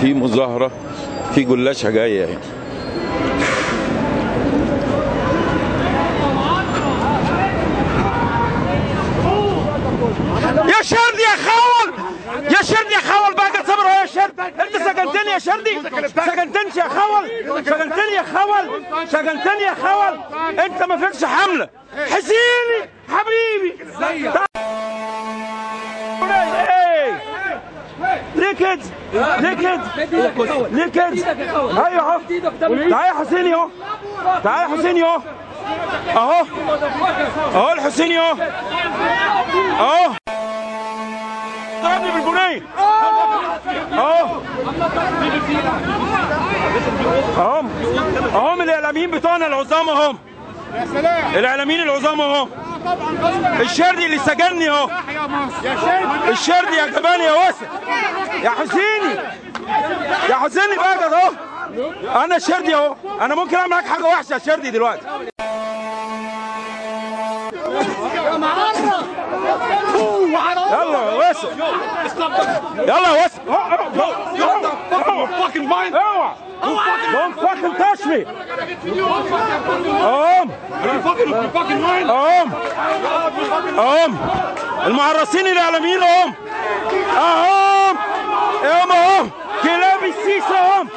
في مظاهرة، في جلاشة جاية اهي. يا شردي يا خول، يا شردي يا خول بقى تصبر يا شرد. انت سجنتني يا شردي، سجنتني يا خول، سجنتني يا خول، سجنتني يا خول. انت ما فيكش حمله. حسيني حبيبي ليه كده؟ ليه كده؟ ليه كده؟ ايوه اهو. تعالى يا حسيني اهو، تعالى يا حسيني اهو، اهو اهو الحسيني اهو، اهو ضربني بالبنيه اهو، اهو اهم الاعلاميين بتوعنا العظام اهم، الاعلاميين العظام اهم. الشردي اللي سجنني اهو، الشردي يا جبان يا واسع يا حسيني، يا حسيني بقى اهو. انا الشردي اهو، انا ممكن اعمل معاك حاجه وحشه يا شردي دلوقتي. يلا يا واسع، يلا يا واسع. اوعى don't fucking touch me. المعرسين الاعلاميين اهم، اهم كلاب السيسي اهم،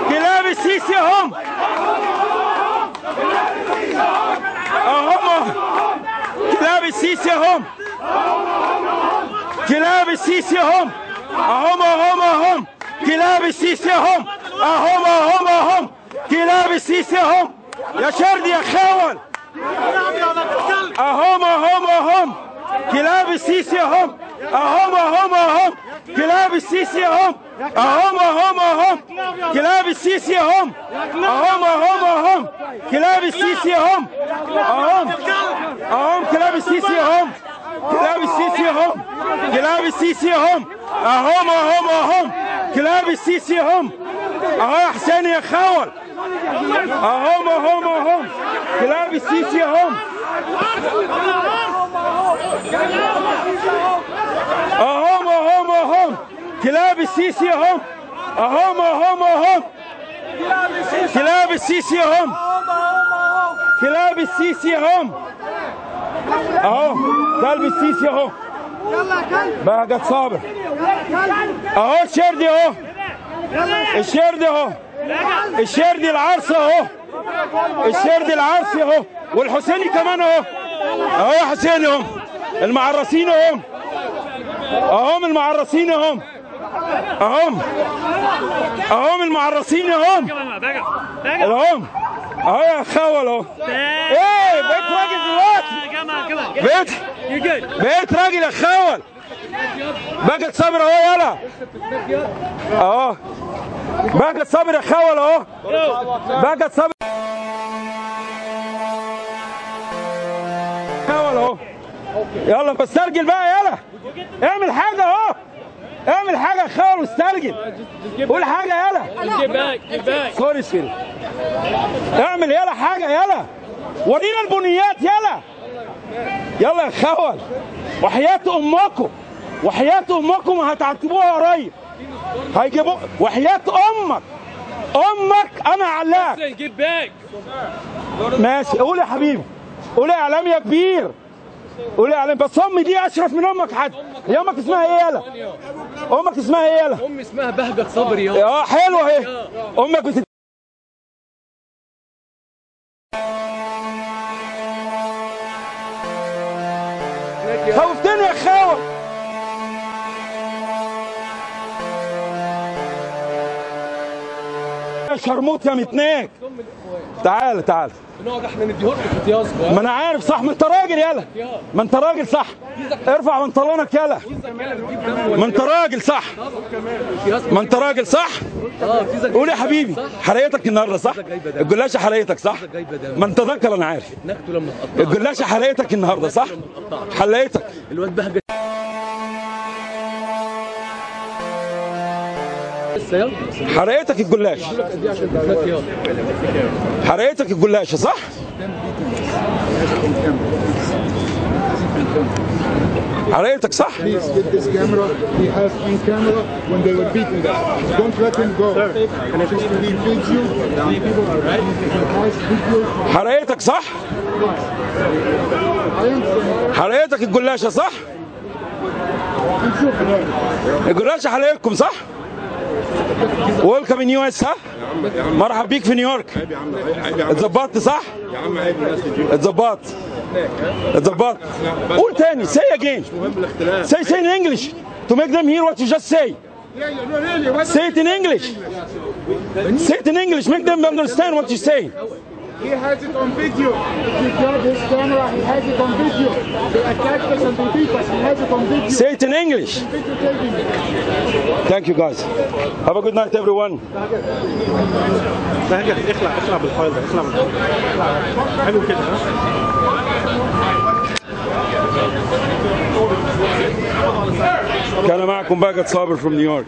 كلاب السيسي اهم، كلاب السيسي اهم، كلاب السيسي اهم، اهم كلاب السيسي اهم، اهم كلاب السيسي اهم. يا شردي يا خول، اهم كلاب السيسي اهم، اهم كلاب السيسي اهم، اهم كلاب السيسي اهم، اهم كلاب السيسي اهم، اهم كلاب السيسي اهم، كلاب السيسي اهم، كلاب السيسي اهم، اهم كلاب السيسي اهم. اهو يا حسين يا خول، اهم كلاب السيسي اهم، اهم كلاب السيسي اهم، اهم كلاب السيسي اهم، كلاب السيسي اهم، اهو كلب السيسي اهو بهجت صابر، اهو الشردي اهو، الشردي اهو، الشردي العرسي اهو، الشردي العرسي اهو، والحسيني كمان اهو، اهو يا حسيني اهم، المعرسين اهم، اهم المعرسين اهم، اهم المعرسين اهم، اهم اهو يا خول اهو. ايه بقيت راجل دلوقتي، بقيت راجل يا خول، بقت صابر اهو. يلا اهو بقت صابر يا خول اهو، بقت صابر خول اهو. يلا بسترجل بقى، يلا اعمل حاجه اهو، اعمل حاجه يا خول واسترجل، قول حاجه يلا. سوري سوري، اعمل يلا حاجه، يلا ورينا البنيات، يلا يلا يا خول، وحياة امكم، وحياة امكم هتعتبوها قريب، هيجيبوا وحياة امك انا علاك. ماشي قول يا حبيبي، قول يا اعلام يا كبير، قول يا اعلام. بس امي دي اشرف من امك حد. هي امك اسمها ايه يالا؟ امك اسمها ايه يالا؟ امي اسمها بهجت صبري يا. حلوه اهي امك. خوفتني يا خاوة. يا شرموط يا متناك، تعال تعال. بنقعد احنا نديهولكم في امتياز. ما انا عارف صح، ما انت راجل يالا، ما انت راجل صح، ارفع بنطلونك يالا، ما انت راجل صح، ما انت راجل صح. قول يا حبيبي، حرقتك النهارده صح؟ الجلاشه حرقتك صح؟ ما انت ذكر انا عارف. الجلاشه حرقتك النهارده صح؟ حلقتك الواد بهجت. حرقتك الجلاش، حرقتك الجلاشه صح؟ حرقتك صح؟ Please get this camera. He has on camera when they were beating them. Don't let him go. He feeds you. People are right. He has videos. حرقتك صح؟ حرقتك الجلاشة صح؟ الجلاشة حرقتكم صح؟ ويلكم ان يو اس. ها؟ مرحب بيك في نيويورك. اتظبطت صح؟ اتظبطت. قول تاني. say again. say in English to make them hear what you just say. Say it in English. Say it in English. Make them understand what you say. He has it on video. If you grab his camera, he has it on video. They attacked us and they beat us. He has it on video. Say it in English. Thank you guys. Have a good night everyone. اخلع بالفايل ده، اخلع حلو كده. كان معكم باقة صابر from New York.